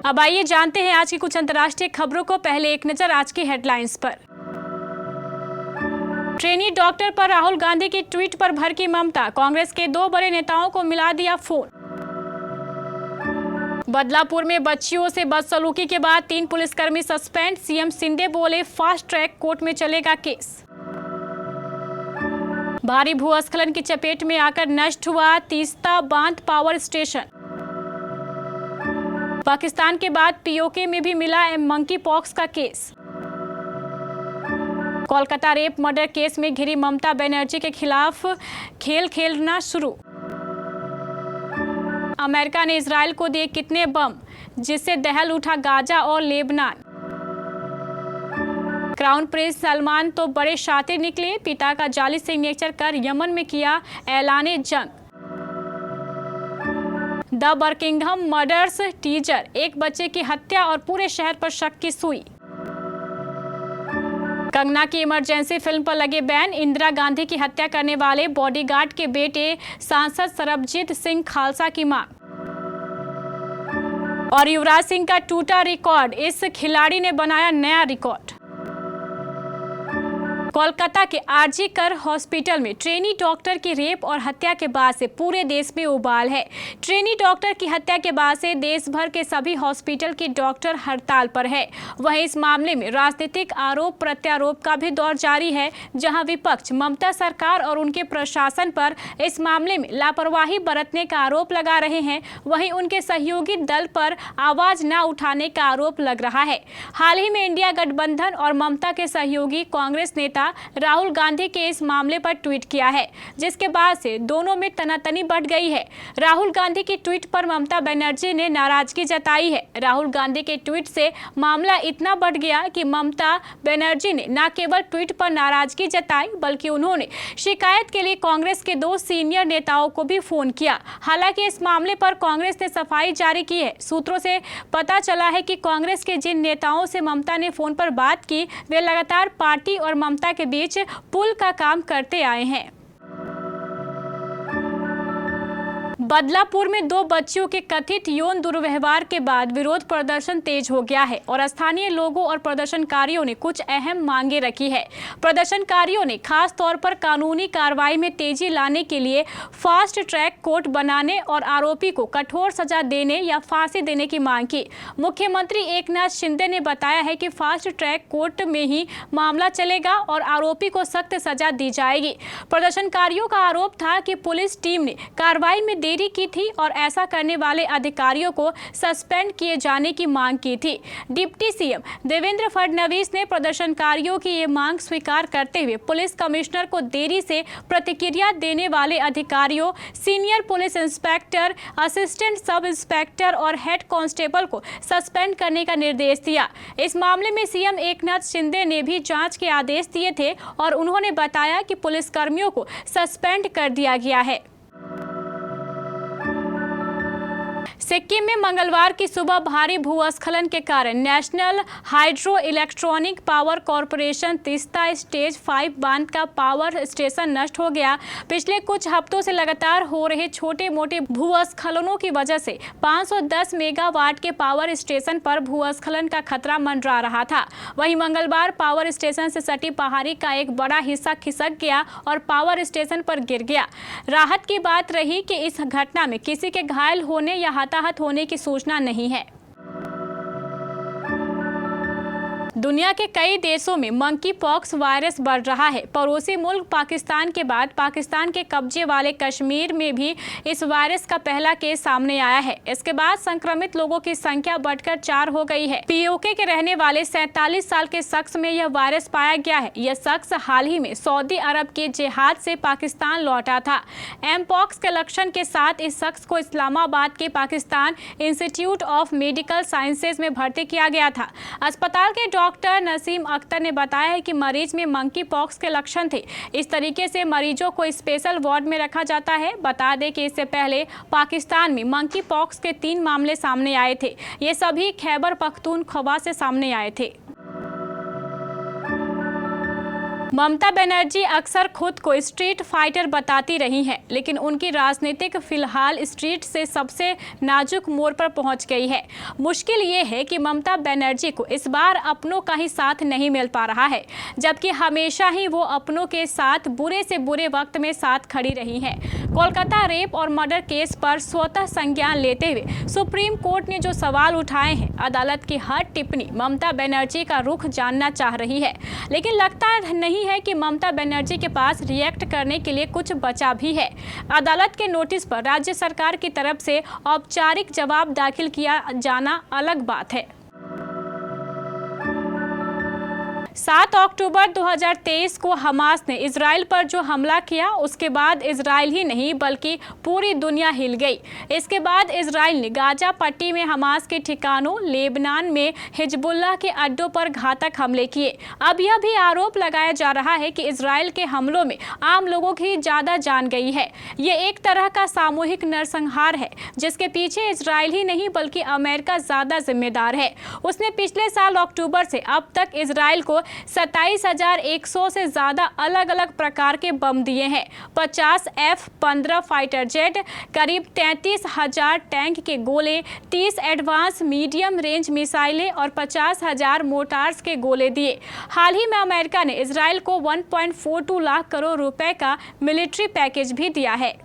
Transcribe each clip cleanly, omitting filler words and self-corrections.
अब आइए जानते हैं आज की कुछ अंतर्राष्ट्रीय खबरों को। पहले एक नजर आज की हेडलाइंस पर। ट्रेनी डॉक्टर पर राहुल गांधी की ट्वीट पर भड़की ममता, कांग्रेस के 2 बड़े नेताओं को मिला दिया फोन। बदलापुर में बच्चियों से बदसलूकी के बाद 3 पुलिसकर्मी सस्पेंड, सीएम शिंदे बोले फास्ट ट्रैक कोर्ट में चलेगा केस। भारी भूस्खलन की चपेट में आकर नष्ट हुआ तीस्ता बांध पावर स्टेशन। पाकिस्तान के बाद पीओके में भी मिला मंकी पॉक्स का case. Kolkata rape murder case में घिरी ममता बनर्जी के खिलाफ खेल खेलना शुरू। अमेरिका ने इजराइल को दिए कितने बम, जिससे दहल उठा गाजा और लेबनान। क्राउन प्रिंस सलमान तो बड़े शातिर निकले, पिता का जाली सिग्नेचर कर यमन में किया ऐलाने जंग। द बर्किंघम मर्डर्स टीजर, एक बच्चे की हत्या और पूरे शहर पर शक की सुई। कंगना की इमरजेंसी फिल्म पर लगे बैन, इंदिरा गांधी की हत्या करने वाले बॉडीगार्ड के बेटे सांसद सरबजीत सिंह खालसा की मांग। और युवराज सिंह का टूटा रिकॉर्ड, इस खिलाड़ी ने बनाया नया रिकॉर्ड। कोलकाता के आरजी कर हॉस्पिटल में ट्रेनी डॉक्टर की रेप और हत्या के बाद से पूरे देश में उबाल है। ट्रेनी डॉक्टर की हत्या के बाद से देश भर के सभी हॉस्पिटल के डॉक्टर हड़ताल पर है। वहीं इस मामले में राजनीतिक आरोप प्रत्यारोप का भी दौर जारी है, जहां विपक्ष ममता सरकार और उनके प्रशासन पर इस मामले में लापरवाही बरतने का आरोप लगा रहे हैं। वहीं उनके सहयोगी दल पर आवाज न उठाने का आरोप लग रहा है। हाल ही में इंडिया गठबंधन और ममता के सहयोगी कांग्रेस नेता राहुल गांधी के इस मामले पर ट्वीट किया है, जिसके बाद से दोनों में तनातनी बढ़ गई है। राहुल गांधी की ट्वीट पर ममता बनर्जी ने नाराजगी जताई है। राहुल गांधी के ट्वीट से मामला इतना बढ़ गया कि ममता बनर्जी ने न केवल ट्वीट पर नाराजगी जताई, बल्कि उन्होंने शिकायत के लिए कांग्रेस के 2 सीनियर नेताओं को भी फोन किया। हालांकि इस मामले पर कांग्रेस ने सफाई जारी की है। सूत्रों से पता चला है कि कांग्रेस के जिन नेताओं से ममता ने फोन पर बात की, वे लगातार पार्टी और ममता के बीच पुल का काम करते आए हैं। बदलापुर में 2 बच्चियों के कथित यौन दुर्व्यवहार के बाद विरोध प्रदर्शन तेज हो गया है और स्थानीय लोगों और प्रदर्शनकारियों ने कुछ अहम मांगे रखी है। प्रदर्शनकारियों ने खास तौर पर कानूनी कार्रवाई में तेजी लाने के लिए फास्ट ट्रैक कोर्ट बनाने और आरोपी को कठोर सजा देने या फांसी देने की मांग की। मुख्यमंत्री एकनाथ शिंदे ने बताया है कि फास्ट ट्रैक कोर्ट में ही मामला चलेगा और आरोपी को सख्त सजा दी जाएगी। प्रदर्शनकारियों का आरोप था कि पुलिस टीम ने कार्रवाई में देरी की थी और ऐसा करने वाले अधिकारियों को सस्पेंड किए जाने की मांग की थी। डिप्टी सीएम देवेंद्र फडणवीस ने प्रदर्शनकारियों की ये मांग स्वीकार करते हुए पुलिस कमिश्नर को देरी से प्रतिक्रिया देने वाले अधिकारियों, senior police inspector, assistant sub inspector और हेड कांस्टेबल को सस्पेंड करने का निर्देश दिया। इस मामले में सीएम एकनाथ शिंदे ने भी जांच के आदेश दिए थे और उन्होंने बताया कि पुलिसकर्मियों को सस्पेंड कर दिया गया है। सिक्किम में मंगलवार की सुबह भारी भूस्खलन के कारण national hydro electronic power corporation Teesta stage 5 बांध का पावर स्टेशन नष्ट हो गया। पिछले कुछ हफ्तों से लगातार हो रहे छोटे मोटे भूस्खलनों की वजह से 510 मेगावाट के पावर स्टेशन पर भूस्खलन का खतरा मंडरा रहा था। वहीं मंगलवार पावर स्टेशन से सटी पहाड़ी का एक बड़ा हिस्सा खिसक गया और पावर स्टेशन पर गिर गया। राहत की बात रही कि इस घटना में किसी के घायल होने या हताहत होने की सूचना नहीं है। दुनिया के कई देशों में मंकी पॉक्स वायरस बढ़ रहा है। पड़ोसी मुल्क पाकिस्तान के बाद पाकिस्तान के कब्जे वाले कश्मीर में भी इस वायरस का पहला केस सामने आया है। इसके बाद संक्रमित लोगों की संख्या बढ़कर 4 हो गई है। पीओके के रहने वाले 47 साल के शख्स में यह वायरस पाया गया है। यह शख्स हाल ही में सऊदी अरब के जहाज से पाकिस्तान लौटा था। एमपॉक्स के लक्षण के साथ इस शख्स को इस्लामाबाद के Pakistan institute of medical sciences में भर्ती किया गया था। अस्पताल के डॉक्टर नसीम अख्तर ने बताया है कि मरीज में मंकी पॉक्स के लक्षण थे। इस तरीके से मरीजों को स्पेशल वार्ड में रखा जाता है। बता दें कि इससे पहले पाकिस्तान में मंकी पॉक्स के 3 मामले सामने आए थे। ये सभी खैबर पख्तूनख्वा से सामने आए थे। ममता बनर्जी अक्सर खुद को स्ट्रीट फाइटर बताती रही हैं, लेकिन उनकी राजनीतिक फिलहाल स्ट्रीट से सबसे नाजुक मोड़ पर पहुंच गई है। मुश्किल ये है कि ममता बनर्जी को इस बार अपनों का ही साथ नहीं मिल पा रहा है, जबकि हमेशा ही वो अपनों के साथ बुरे से बुरे वक्त में साथ खड़ी रही हैं। कोलकाता रेप और मर्डर केस पर स्वतः संज्ञान लेते हुए सुप्रीम कोर्ट ने जो सवाल उठाए हैं, अदालत की हर टिप्पणी ममता बनर्जी का रुख जानना चाह रही है, लेकिन लगता नहीं है कि ममता बनर्जी के पास रिएक्ट करने के लिए कुछ बचा भी है। अदालत के नोटिस पर राज्य सरकार की तरफ से औपचारिक जवाब दाखिल किया जाना अलग बात है। 7 अक्टूबर 2023 को हमास ने इजराइल पर जो हमला किया, उसके बाद इजराइल ही नहीं बल्कि पूरी दुनिया हिल गई। इसके बाद इजराइल ने गाजा पट्टी में हमास के ठिकानों, लेबनान में हिजबुल्लाह के अड्डों पर घातक हमले किए। अब यह भी आरोप लगाया जा रहा है कि इजराइल के हमलों में आम लोगों की ज़्यादा जान गई है। ये एक तरह का सामूहिक नरसंहार है, जिसके पीछे इजराइल ही नहीं बल्कि अमेरिका ज़्यादा जिम्मेदार है। उसने पिछले साल अक्टूबर से अब तक इजराइल को 27,100 से ज़्यादा अलग अलग प्रकार के बम दिए हैं, 50 F-15 फाइटर जेट, करीब 33,000 टैंक के गोले, 30 एडवांस मीडियम रेंज मिसाइलें और 50,000 मोटार्स के गोले दिए। हाल ही में अमेरिका ने इजराइल को 1.42 लाख करोड़ रुपए का मिलिट्री पैकेज भी दिया है।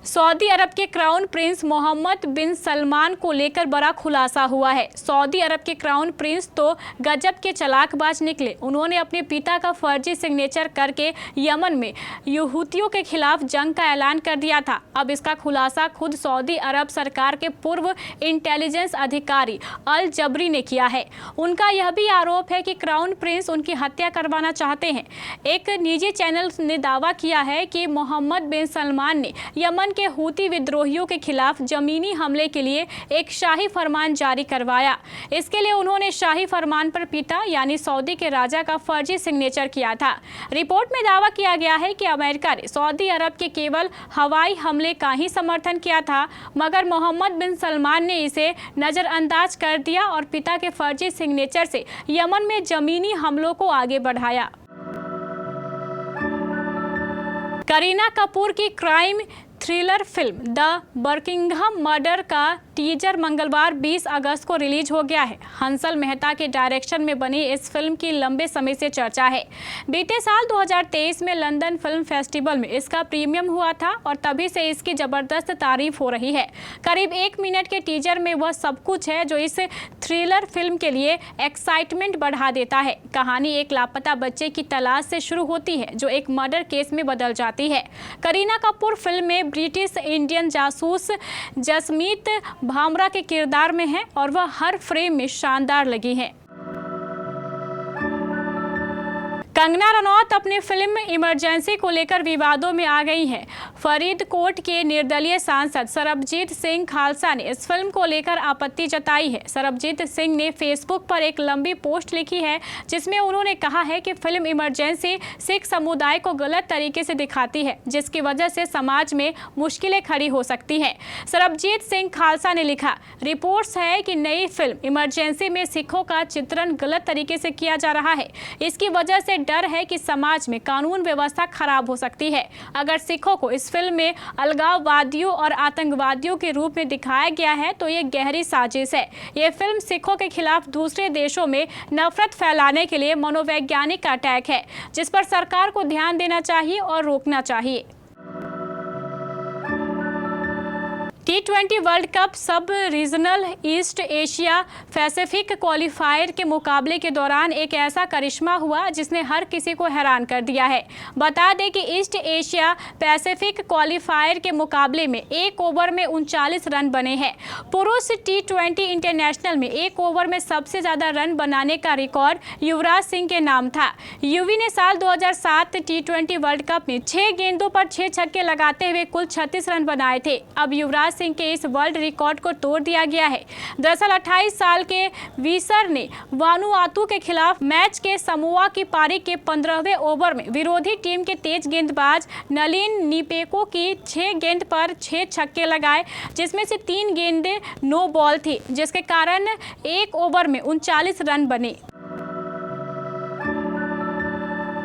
सऊदी अरब के क्राउन प्रिंस मोहम्मद बिन सलमान को लेकर बड़ा खुलासा हुआ है। सऊदी अरब के क्राउन प्रिंस तो गजब के चालाकबाज निकले। उन्होंने अपने पिता का फर्जी सिग्नेचर करके यमन में यहूदियों के खिलाफ जंग का ऐलान कर दिया था। अब इसका खुलासा खुद सऊदी अरब सरकार के पूर्व इंटेलिजेंस अधिकारी अल जबरी ने किया है। उनका यह भी आरोप है कि क्राउन प्रिंस उनकी हत्या करवाना चाहते हैं। एक निजी चैनल ने दावा किया है कि मोहम्मद बिन सलमान ने यमन के हूती विद्रोहियों के खिलाफ जमीनी हमले के लिए एक शाही फरमान जारी करवाया। इसके लिए उन्होंने शाही फरमान पर पिता यानी सऊदी के राजा का फर्जी सिग्नेचर किया था। रिपोर्ट में दावा किया गया है कि अमेरिका ने सऊदी अरब के केवल हवाई हमले का ही समर्थन किया था, मगर मोहम्मद बिन सलमान ने इसे नजरअंदाज कर दिया और पिता के फर्जी सिग्नेचर से यमन में जमीनी हमलों को आगे बढ़ाया। करीना कपूर की crime thriller film the Buckingham murder का टीजर मंगलवार 20 अगस्त को रिलीज हो गया है। हंसल मेहता के डायरेक्शन में बनी इस फिल्म की लंबे समय से चर्चा है। बीते साल 2023 में लंदन फिल्म फेस्टिवल में इसका प्रीमियम हुआ था और तभी से इसकी जबरदस्त तारीफ हो रही है। करीब 1 मिनट के टीजर में वह सब कुछ है जो इस थ्रिलर फिल्म के लिए एक्साइटमेंट बढ़ा देता है। कहानी एक लापता बच्चे की तलाश से शुरू होती है जो एक मर्डर केस में बदल जाती है। करीना कपूर फिल्म में ब्रिटिश इंडियन जासूस जसमीत भामरा के किरदार में है और वह हर फ्रेम में शानदार लगी है। कंगना रनौत अपनी फिल्म इमरजेंसी को लेकर विवादों में आ गई हैं। फरीदकोट के निर्दलीय सांसद सरबजीत सिंह खालसा ने इस फिल्म को लेकर आपत्ति जताई है। सरबजीत सिंह ने फेसबुक पर एक लंबी पोस्ट लिखी है जिसमें उन्होंने कहा है कि फिल्म इमरजेंसी सिख समुदाय को गलत तरीके से दिखाती है, जिसकी वजह से समाज में मुश्किलें खड़ी हो सकती हैं। सरबजीत सिंह खालसा ने लिखा, रिपोर्ट्स है कि नई फिल्म इमरजेंसी में सिखों का चित्रण गलत तरीके से किया जा रहा है। इसकी वजह से डर है कि समाज में कानून व्यवस्था खराब हो सकती है। अगर सिखों को इस फिल्म में अलगाववादियों और आतंकवादियों के रूप में दिखाया गया है तो ये गहरी साजिश है। ये फिल्म सिखों के खिलाफ दूसरे देशों में नफरत फैलाने के लिए मनोवैज्ञानिक अटैक है, जिस पर सरकार को ध्यान देना चाहिए और रोकना चाहिए। T20 वर्ल्ड कप सब regional east Asia Pacific qualifier के मुकाबले के दौरान एक ऐसा करिश्मा हुआ जिसने हर किसी को हैरान कर दिया है। बता दें कि ईस्ट एशिया पैसिफिक क्वालिफायर के मुकाबले में 1 ओवर में 39 रन बने हैं। पुरुष T20 इंटरनेशनल में 1 ओवर में सबसे ज़्यादा रन बनाने का रिकॉर्ड युवराज सिंह के नाम था। युवी ने साल 2007 T20 वर्ल्ड कप में 6 गेंदों पर 6 छक्के लगाते हुए कुल 36 रन बनाए थे। अब युवराज सिंह के इस वर्ल्ड रिकॉर्ड को तोड़ दिया गया है। दरअसल 28 साल के वीसर ने वानुआतु के खिलाफ मैच के समोआ की पारी के 15वें ओवर में विरोधी टीम के तेज गेंदबाज नलिन निपेको की 6 गेंद पर 6 छक्के लगाए, जिसमें से 3 गेंदें नो बॉल थी, जिसके कारण 1 ओवर में 39 रन बने।